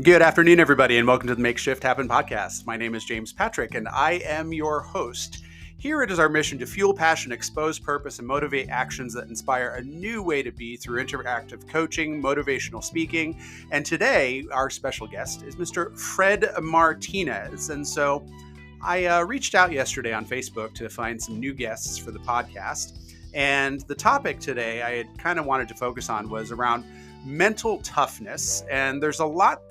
Good afternoon, everybody, and welcome to the Make Shift Happen podcast. My name is James Patrick, and I am your host. Here it is our mission to fuel passion, expose purpose, and motivate actions that inspire a new way to be through interactive coaching, motivational speaking. And today, our special guest is Mr. Fred Martinez. And so I reached out yesterday on Facebook to find some new guests for the podcast. And the topic today I had kind of wanted to focus on was around mental toughness. And there's a lot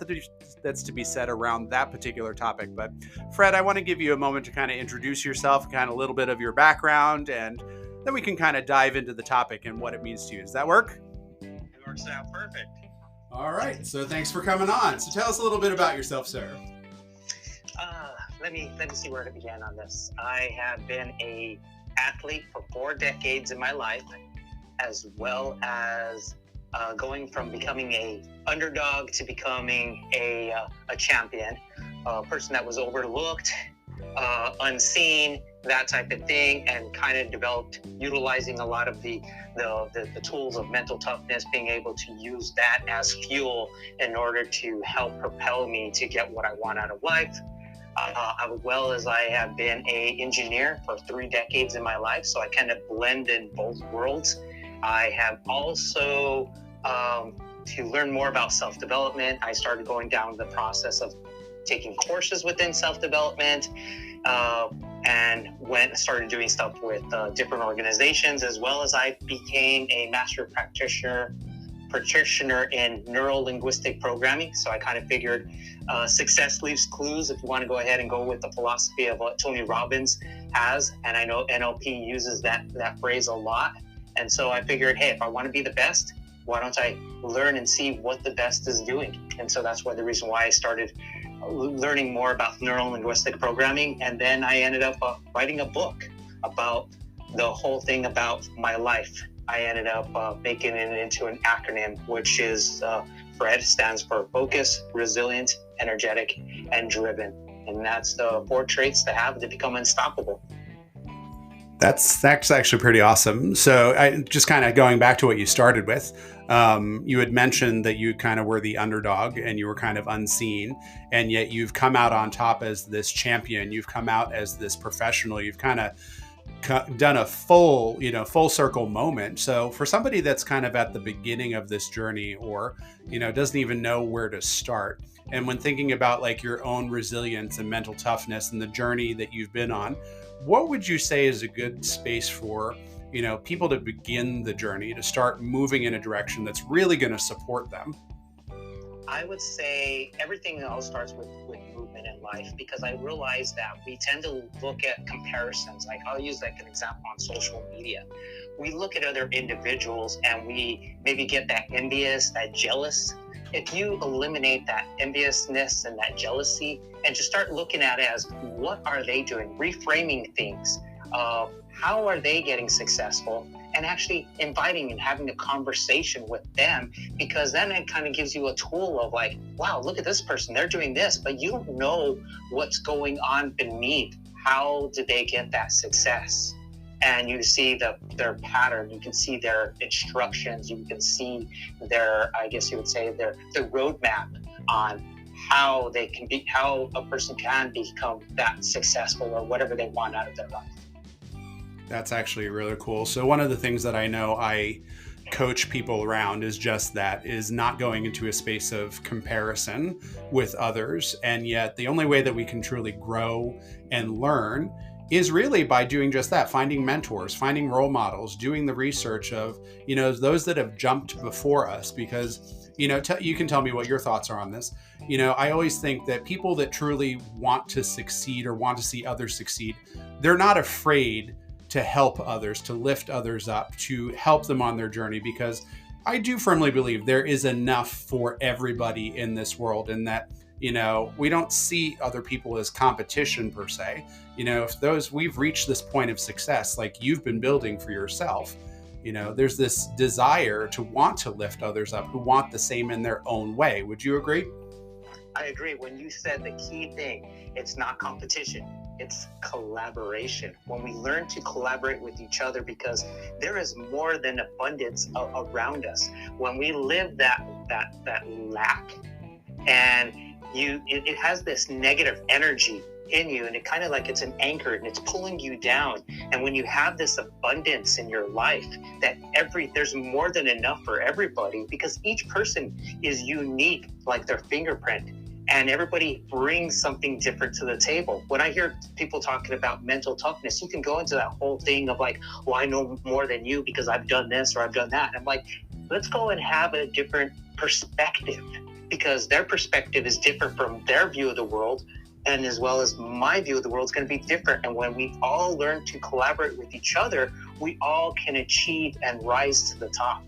that's to be said around that particular topic. But Fred, I want to give you a moment to kind of introduce yourself, kind of a little bit of your background, and then we can kind of dive into the topic and what it means to you. Does that work? It works out perfect. All right. So thanks for coming on. So tell us a little bit about yourself, sir. Let me see where to begin on this. I have been an athlete for 4 decades in my life, as well as going from becoming a underdog to becoming a champion, a person that was overlooked, unseen, that type of thing, and kind of developed utilizing a lot of the tools of mental toughness, being able to use that as fuel in order to help propel me to get what I want out of life. As well as I have been an engineer for 3 decades in my life, so I kind of blend in both worlds. I have also, to learn more about self-development, I started going down the process of taking courses within self-development, and started doing stuff with different organizations, as well as I became a master practitioner in neuro-linguistic programming. So I kind of figured success leaves clues, if you want to go ahead and go with the philosophy of what Tony Robbins has. And I know NLP uses that phrase a lot. And so I figured, hey, if I want to be the best, why don't I learn and see what the best is doing? And so that's the reason why I started learning more about neuro-linguistic programming. And then I ended up writing a book about the whole thing about my life. I ended up making it into an acronym, which is FRED, stands for Focus, Resilient, Energetic, and Driven. And that's the 4 traits to have to become unstoppable. That's actually pretty awesome. So I just kind of going back to what you started with, you had mentioned that you kind of were the underdog and you were kind of unseen, and yet you've come out on top as this champion. You've come out as this professional. You've kind of done a full circle moment. So for somebody that's kind of at the beginning of this journey, or, doesn't even know where to start, and when thinking about like your own resilience and mental toughness and the journey that you've been on, what would you say is a good space for, people to begin the journey, to start moving in a direction that's really going to support them? I would say everything all starts with movement in life, because I realize that we tend to look at comparisons. Like, I'll use like an example on social media. We look at other individuals and we maybe get that envious, that jealous. If you eliminate that enviousness and that jealousy and just start looking at it as, what are they doing? Reframing things. How are they getting successful? And actually inviting and having a conversation with them, because then it kind of gives you a tool of like, wow, look at this person, they're doing this, but you don't know what's going on beneath. How did they get that success? And you see their pattern, you can see their instructions, you can see their, I guess you would say, their roadmap on how a person can become that successful or whatever they want out of their life. That's actually really cool. So one of the things that I know I coach people around is just that, is not going into a space of comparison with others. And yet the only way that we can truly grow and learn is really by doing just that, finding mentors, finding role models, doing the research of, those that have jumped before us. Because, you can tell me what your thoughts are on this. I always think that people that truly want to succeed or want to see others succeed, they're not afraid to help others, to lift others up, to help them on their journey, because I do firmly believe there is enough for everybody in this world, and that, we don't see other people as competition per se. If we've reached this point of success, like you've been building for yourself, there's this desire to want to lift others up who want the same in their own way. Would you agree? I agree. When you said the key thing, it's not competition, it's collaboration. When we learn to collaborate with each other, because there is more than abundance around us. When we live that lack, and it has this negative energy in you, and it kind of like it's an anchor and it's pulling you down. And when you have this abundance in your life, that there's more than enough for everybody, because each person is unique like their fingerprint, and everybody brings something different to the table. When I hear people talking about mental toughness, you can go into that whole thing of like, well, I know more than you because I've done this or I've done that. And I'm like, let's go and have a different perspective, because their perspective is different from their view of the world, and as well as my view of the world is going to be different. And when we all learn to collaborate with each other, we all can achieve and rise to the top.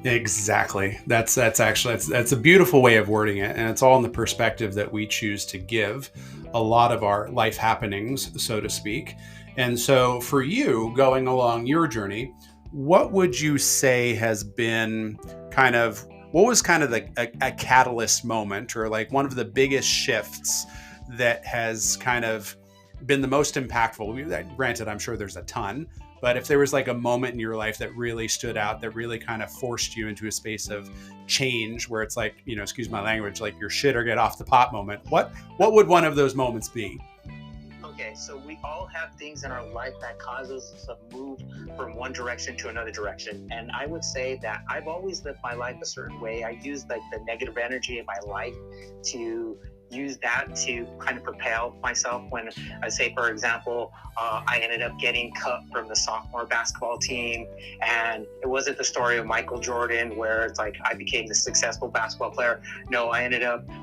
Exactly. That's a beautiful way of wording it, and it's all in the perspective that we choose to give a lot of our life happenings, so to speak. And so, for you going along your journey, what would you say has been what was kind of a catalyst moment, or like one of the biggest shifts that has kind of been the most impactful? Granted, I'm sure there's a ton, but if there was like a moment in your life that really stood out, that really kind of forced you into a space of change where it's like, excuse my language, like your shit or get off the pot moment, what would one of those moments be? Okay, so we all have things in our life that causes us to move from one direction to another direction. And I would say that I've always lived my life a certain way. I use like the negative energy in my life to use that to kind of propel myself. When I say, for example, I ended up getting cut from the sophomore basketball team, and it wasn't the story of Michael Jordan where it's like I became the successful basketball player. No, I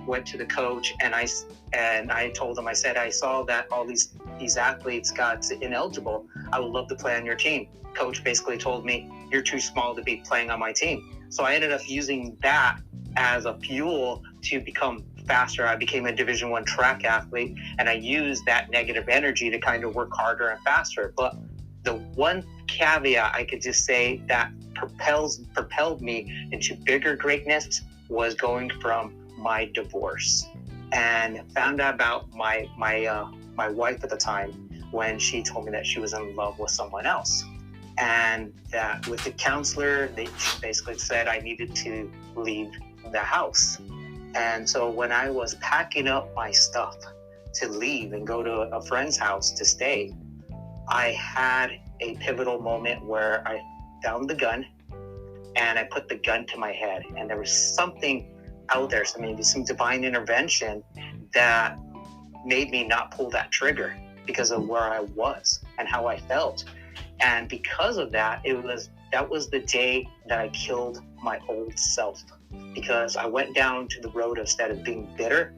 went to the coach, and I told him, I said, I saw that all these athletes got ineligible. I would love to play on your team. Coach basically told me, you're too small to be playing on my team. So I ended up using that as a fuel to become faster. I became a Division I track athlete, and I used that negative energy to kind of work harder and faster. But the one caveat I could just say that propelled me into bigger greatness was going from my divorce, and found out about my wife at the time when she told me that she was in love with someone else. And that with the counselor, they basically said I needed to leave the house. And so when I was packing up my stuff to leave and go to a friend's house to stay, I had a pivotal moment where I found the gun and I put the gun to my head. And there was something out there, so maybe some divine intervention that made me not pull that trigger because of where I was and how I felt. And because of that, that was the day that I killed my old self, because I went down to the road, instead of being bitter,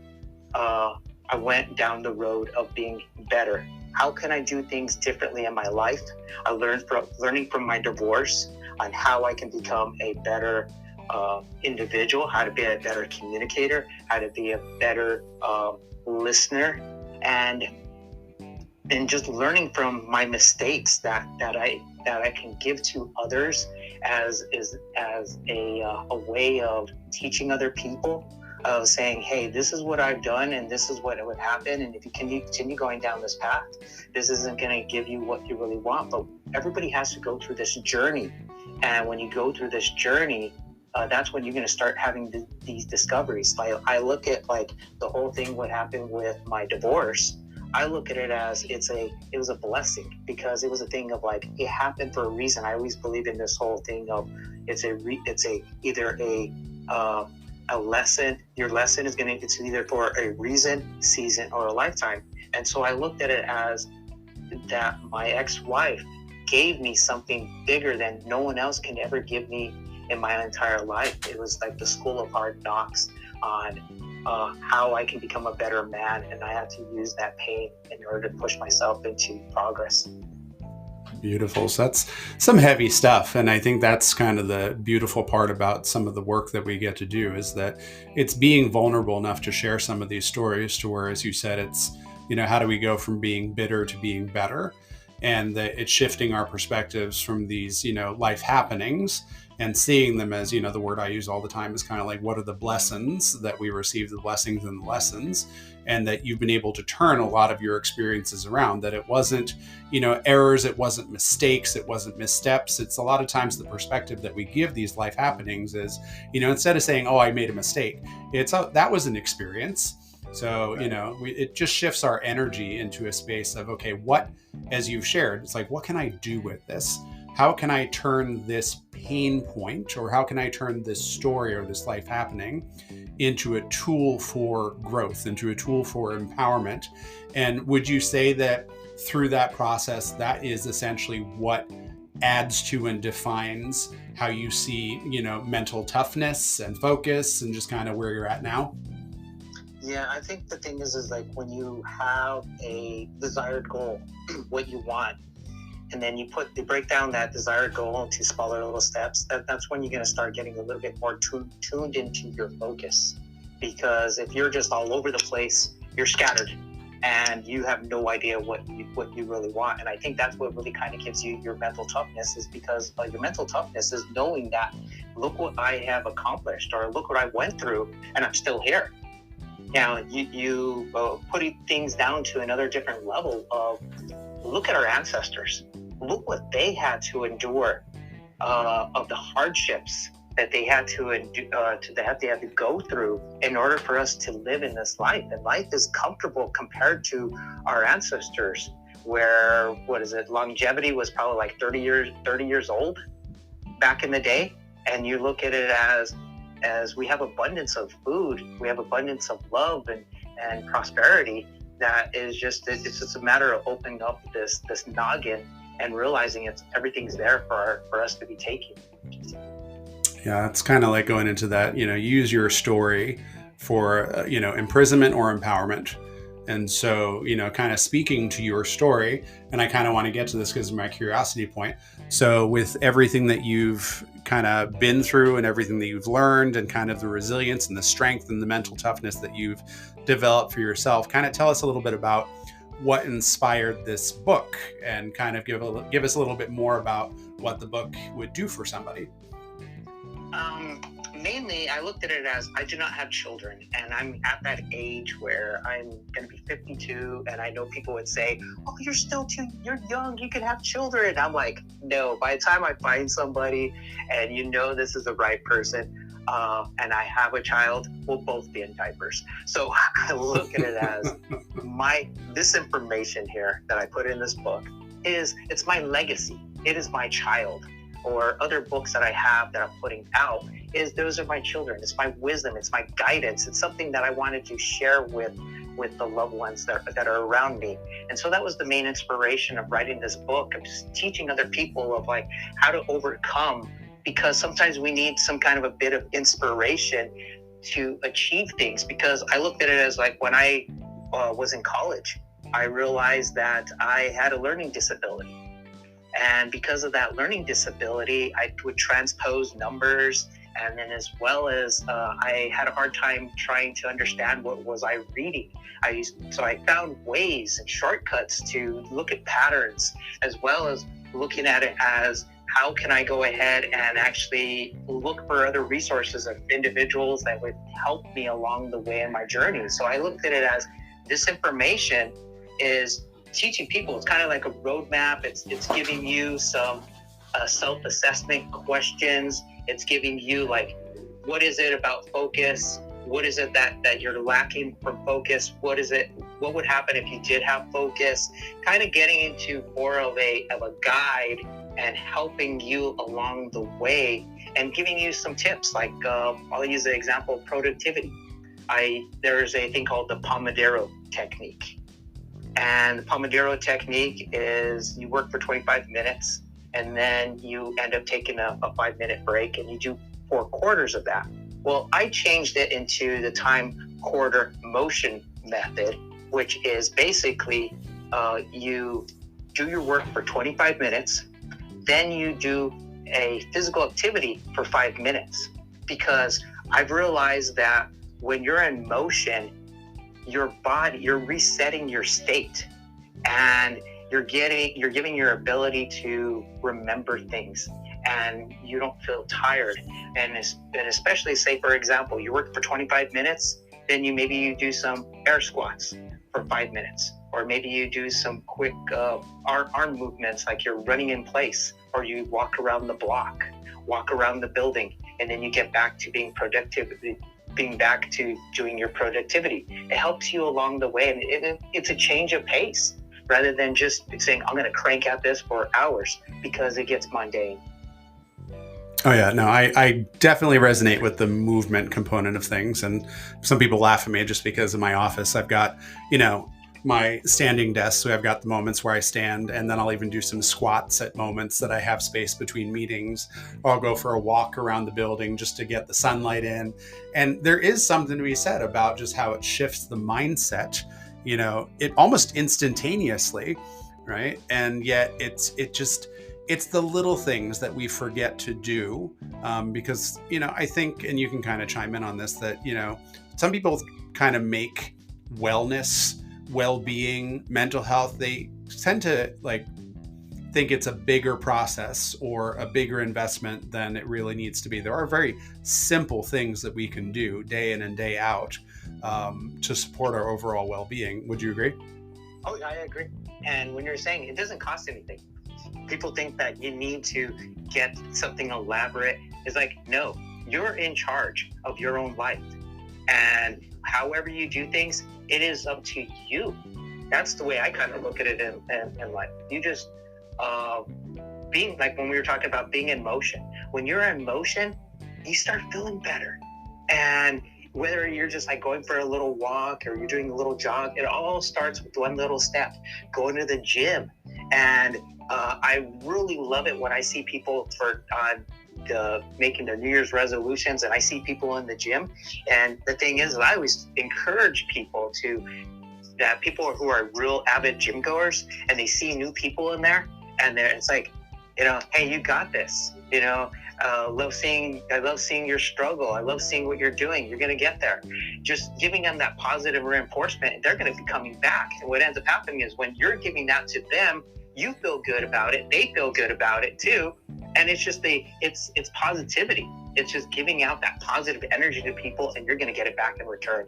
I went down the road of being better. How can I do things differently in my life? I learning from my divorce on how I can become a better individual, how to be a better communicator, how to be a better listener, and just learning from my mistakes that I can give to others as a way of teaching other people, of saying, hey, this is what I've done and this is what would happen, and if you continue going down this path, this isn't going to give you what you really want. But everybody has to go through this journey, and when you go through this journey, that's when you're going to start having these discoveries. Like, I look at like the whole thing, what happened with my divorce, I look at it as it was a blessing, because it was a thing of like, it happened for a reason. I always believe in this whole thing of either a lesson. Your lesson is it's either for a reason, season, or a lifetime. And so I looked at it as that my ex-wife gave me something bigger than no one else can ever give me in my entire life. It was like the school of hard knocks on how I can become a better man, and I had to use that pain in order to push myself into progress. Beautiful. So that's some heavy stuff. And I think that's kind of the beautiful part about some of the work that we get to do, is that it's being vulnerable enough to share some of these stories, to where, as you said, it's, how do we go from being bitter to being better? and that it's shifting our perspectives from these, life happenings and seeing them as, the word I use all the time is kind of like, what are the blessings that we receive, the blessings and the lessons, and that you've been able to turn a lot of your experiences around, that it wasn't, errors, it wasn't mistakes, it wasn't missteps. It's a lot of times the perspective that we give these life happenings is, instead of saying, oh, I made a mistake, that was an experience. So, it just shifts our energy into a space of, okay, what, as you've shared, it's like, what can I do with this? How can I turn this pain point, or how can I turn this story or this life happening into a tool for growth, into a tool for empowerment? And would you say that through that process, that is essentially what adds to and defines how you see, mental toughness and focus and just kind of where you're at now? Yeah, I think the thing is like when you have a desired goal, what you want, and then you break down that desired goal into smaller little steps, that's when you're going to start getting a little bit more tuned into your focus. Because if you're just all over the place, you're scattered and you have no idea what you really want. And I think that's what really kind of gives you your mental toughness, is because your mental toughness is knowing that, look what I have accomplished, or look what I went through and I'm still here. Now, you putting things down to another different level of, look at our ancestors. Look what they had to endure, of the hardships that they had to go through in order for us to live in this life. And life is comfortable compared to our ancestors, where, longevity was probably like 30 years old back in the day. And you look at it as we have abundance of food, we have abundance of love and prosperity. That is it's just a matter of opening up this noggin and realizing everything's there for us to be taking. Yeah, it's kind of like going into that, use your story for, imprisonment or empowerment. And so, kind of speaking to your story, and I kind of want to get to this because of my curiosity point. So with everything that you've kind of been through and everything that you've learned, and kind of the resilience and the strength and the mental toughness that you've developed for yourself, kind of tell us a little bit about what inspired this book, and kind of give us a little bit more about what the book would do for somebody. Mainly, I looked at it as, I do not have children, and I'm at that age where I'm going to be 52, and I know people would say, oh, you're young, you can have children. I'm like, no, by the time I find somebody and this is the right person, and I have a child, we'll both be in diapers. So I look at it as this information here that I put in this book it's my legacy. It is my child. Or other books that I have that I'm putting out, those are my children. It's my wisdom. It's my guidance. It's something that I wanted to share with the loved ones that are around me. And so that was the main inspiration of writing this book, of just teaching other people of like how to overcome, because sometimes we need some kind of a bit of inspiration to achieve things. Because I looked at it as like, when I was in college, I realized that I had a learning disability. And because of that learning disability, I would transpose numbers, and then as well as I had a hard time trying to understand what was I reading. So I found ways and shortcuts to look at patterns, as well as looking at it as, how can I go ahead and actually look for other resources of individuals that would help me along the way in my journey. So I looked at it as, this information is teaching people. It's kind of like a roadmap. It's giving you some self-assessment questions. It's giving you like, what is it about focus? What is it that you're lacking from focus? What would happen if you did have focus? Kind of getting into more of a guide and helping you along the way, and giving you some tips. Like I'll use the example of productivity. There's a thing called the Pomodoro technique. And the Pomodoro technique is, you work for 25 minutes and then you end up taking a 5-minute break, and you do 4 quarters of that. Well, I changed it into the time quarter motion method, which is basically you do your work for 25 minutes, then you do a physical activity for 5 minutes. Because I've realized that when you're in motion, your body, you're resetting your state, and you're giving your ability to remember things, and you don't feel tired. And especially, say for example, you work for 25 minutes, then you do some air squats for 5 minutes, or maybe you do some quick arm movements, like you're running in place, or you walk around the block, walk around the building, and then you get back to being back to doing your productivity. It helps you along the way, and it's a change of pace rather than just saying, I'm going to crank out this for hours, because it gets mundane. Oh yeah, no, I definitely resonate with the movement component of things. And some people laugh at me just because in my office, I've got, my standing desk. So I've got the moments where I stand, and then I'll even do some squats at moments that I have space between meetings, or I'll go for a walk around the building just to get the sunlight in. And there is something to be said about just how it shifts the mindset, it almost instantaneously, right? And yet it's the little things that we forget to do, because, I think, and you can kind of chime in on this, that, some people kind of make wellness, well-being, mental health, they tend to think it's a bigger process or a bigger investment than it really needs to be. There are very simple things that we can do day in and day out, to support our overall well-being. Would you agree? Oh, I agree. And when you're saying it doesn't cost anything, people think that you need to get something elaborate. It's like, no, you're in charge of your own life. And however you do things, it is up to you. That's the way I kind of look at it in life. You just, being, like when we were talking about being in motion, when you're in motion, you start feeling better. And whether you're just like going for a little walk or you're doing a little jog, it all starts with one little step, going to the gym. And I really love it when I see people making their New Year's resolutions, and I see people in the gym. And the thing is, I always encourage people that people who are real avid gym goers, and they see new people in there, and it's like, hey, you got this. I love seeing your struggle. I love seeing what you're doing. You're going to get there. Just giving them that positive reinforcement, they're going to be coming back. And what ends up happening is when you're giving that to them, you feel good about it. They feel good about it too. And it's just it's positivity. It's just giving out that positive energy to people, and you're going to get it back in return.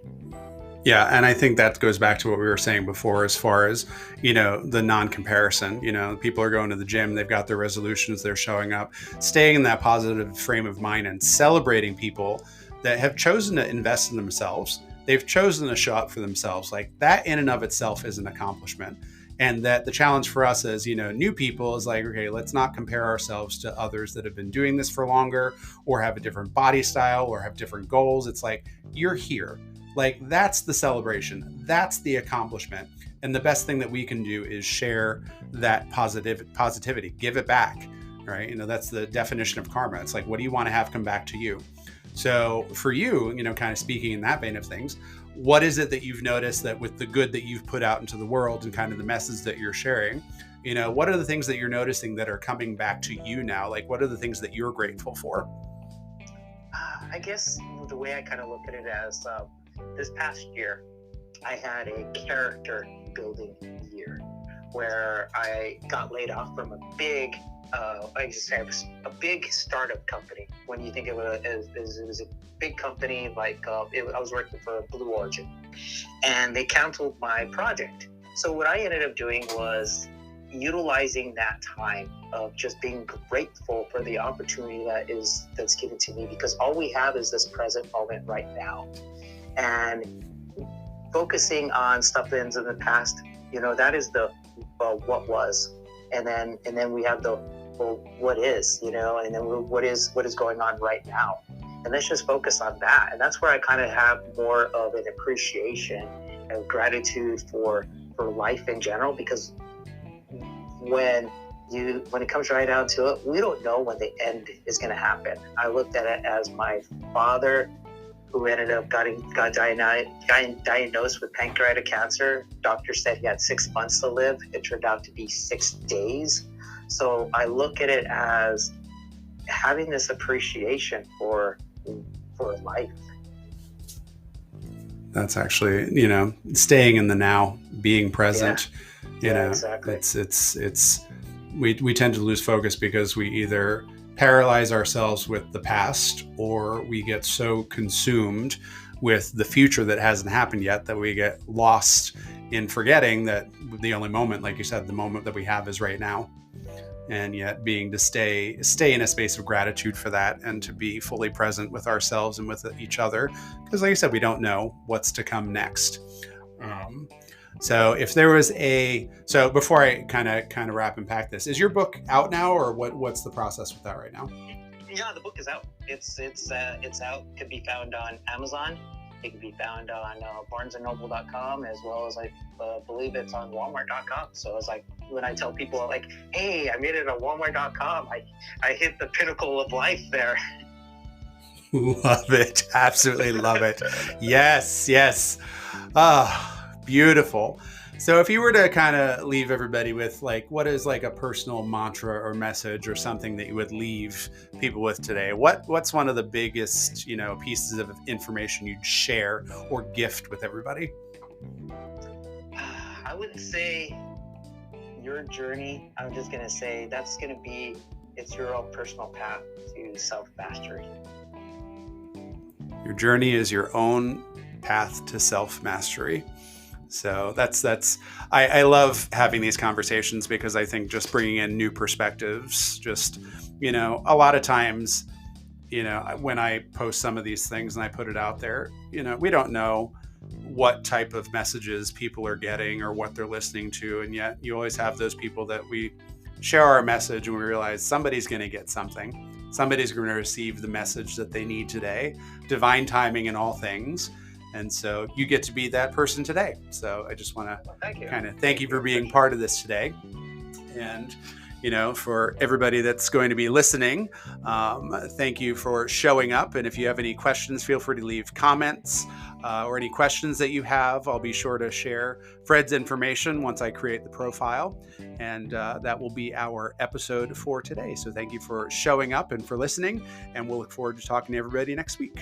Yeah, and I think that goes back to what we were saying before, as far as, the non-comparison. People are going to the gym, they've got their resolutions, they're showing up, staying in that positive frame of mind and celebrating people that have chosen to invest in themselves. They've chosen to show up for themselves. Like, that in and of itself is an accomplishment. And that the challenge for us as, new people is like, okay, let's not compare ourselves to others that have been doing this for longer, or have a different body style, or have different goals. It's like, you're here. Like, that's the celebration. That's the accomplishment. And the best thing that we can do is share that positivity, give it back, right? That's the definition of karma. It's like, what do you want to have come back to you? So for you, kind of speaking in that vein of things, what is it that you've noticed that with the good that you've put out into the world and kind of the message that you're sharing, what are the things that you're noticing that are coming back to you now? Like, what are the things that you're grateful for? I guess the way I kind of look at it as, this past year, I had a character building year where I got laid off from a big startup company. When you think of it as a big company, I was working for Blue Origin, and they canceled my project. So what I ended up doing was utilizing that time of just being grateful for the opportunity that's given to me, because all we have is this present moment right now. And focusing on stuff that's in the past, that is the what was, and then we have the what is, and then what is going on right now, and let's just focus on that. And that's where I kind of have more of an appreciation and gratitude for life in general, because when it comes right down to it, we don't know when the end is going to happen. I looked at it as my father, who ended up got diagnosed with pancreatic cancer. Doctor said he had 6 months to live. It turned out to be 6 days. So I look at it as having this appreciation for life. That's actually, staying in the now, being present. Exactly. It's we tend to lose focus because we either paralyze ourselves with the past, or we get so consumed with the future that hasn't happened yet that we get lost in forgetting that the only moment, like you said, the moment that we have is right now. And yet being to stay in a space of gratitude for that, and to be fully present with ourselves and with each other, because like I said, we don't know what's to come next. So if there was so before I kind of wrap and pack this, is your book out now, or what's the process with that right now? Yeah, the book is out. It's out. It could be found on Amazon. It can be found on barnesandnoble.com, as well as I believe it's on walmart.com. So it's like when I tell people, like, hey, I made it on walmart.com, I hit the pinnacle of life there. Love it. Absolutely love it. Yes. Beautiful. So if you were to kind of leave everybody with, like, what is like a personal mantra or message or something that you would leave people with today, what's one of the biggest, pieces of information you'd share or gift with everybody? I would say your journey, I'm just going to say that's going to be, it's your own personal path to self-mastery. Your journey is your own path to self-mastery. So I love having these conversations, because I think just bringing in new perspectives, just, a lot of times, when I post some of these things and I put it out there, we don't know what type of messages people are getting or what they're listening to. And yet you always have those people that we share our message and we realize somebody's going to get something. Somebody's going to receive the message that they need today. Divine timing in all things. And so you get to be that person today. So I just want to kind of thank you for being part of this today. And, for everybody that's going to be listening, thank you for showing up. And if you have any questions, feel free to leave comments or any questions that you have. I'll be sure to share Fred's information once I create the profile. And that will be our episode for today. So thank you for showing up and for listening. And we'll look forward to talking to everybody next week.